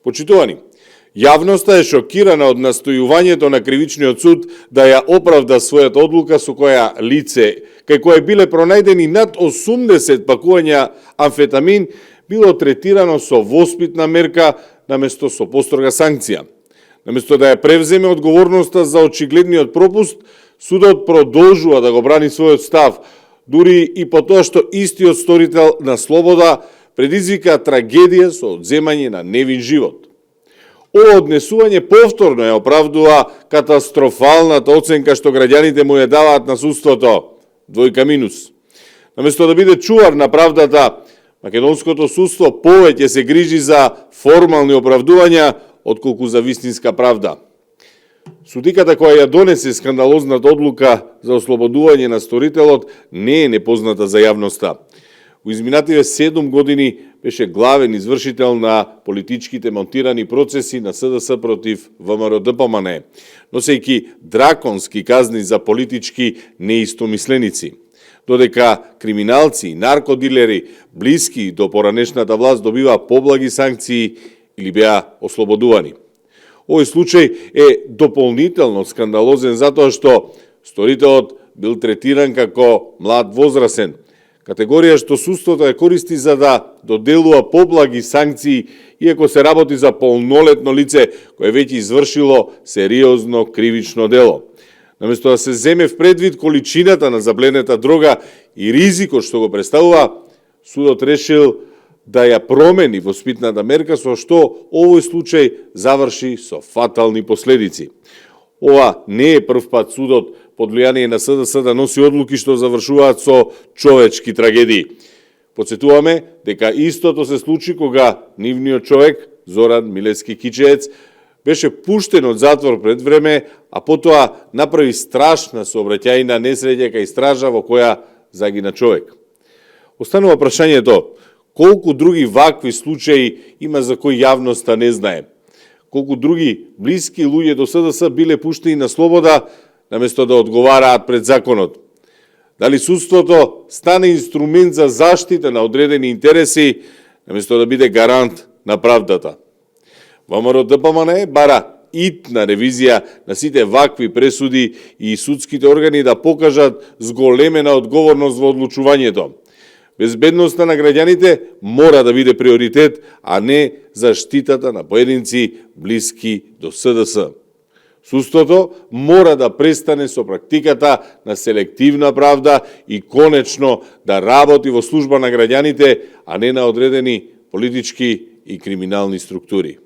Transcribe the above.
Почитувани, јавноста е шокирана од настојувањето на кривичниот суд да ја оправда својата одлука со која лице, кај кое биле пронајдени над 80 пакувања амфетамин, било третирано со воспитна мерка наместо со построга санкција. Наместо да ја превземе одговорноста за очигледниот пропуст, судот продолжува да го брани својот став, дури и по тоа што истиот сторител на слобода предизвика трагедија со одземање на невин живот. Ова однесување повторно ја оправдува катастрофалната оценка што граѓаните му ја даваат на судството, (). Наместо да биде чувар на правдата, македонското судство повеќе се грижи за формални оправдувања отколку за вистинска правда. Судиката која ја донесе скандалозната одлука за ослободување на сторителот не е непозната за јавноста. У изминативе 7 години беше главен извршител на политичките монтирани процеси на СДС против ВМРО-ДПМН, носејќи драконски казни за политички неистомисленици. Додека криминалци и наркодилери блиски до поранешната власт добива поблаги санкции или беа ослободувани. Овој случај е дополнително скандалозен затоа што сторителот бил третиран како млад возрасен, категорија што судството ја користи за да доделува поблаги санкции, иако се работи за полнолетно лице кое веќе извршило сериозно кривично дело. Наместо да се земе в предвид количината на запленета дрога и ризикот што го представува, судот решил да ја промени воспитната мерка, со што овој случај заврши со фатални последици. Ова не е прв пат судот под влијание на СДС да носи одлуки што завршуваат со човечки трагедии. Подсетуваме дека истото се случи кога нивниот човек, Зоран Милевски Кичеец, беше пуштен од затвор пред време, а потоа направи страшна сообраќајна несреќа кај стража во која загина човек. Останува прашањето, колку други вакви случаи има за кои јавноста не знае? Колку други блиски луѓе до СДС биле пуштени на слобода, наместо да одговараат пред законот? Дали судството стане инструмент за заштита на одредени интереси, наместо да биде гарант на правдата? ВМРО-ДПМН бара итна ревизија на сите вакви пресуди и судските органи да покажат зголемена одговорност во одлучувањето. Безбедноста на граѓаните мора да биде приоритет, а не заштитата на поединци блиски до СДС. Судството мора да престане со практиката на селективна правда и конечно да работи во служба на граѓаните, а не на одредени политички и криминални структури.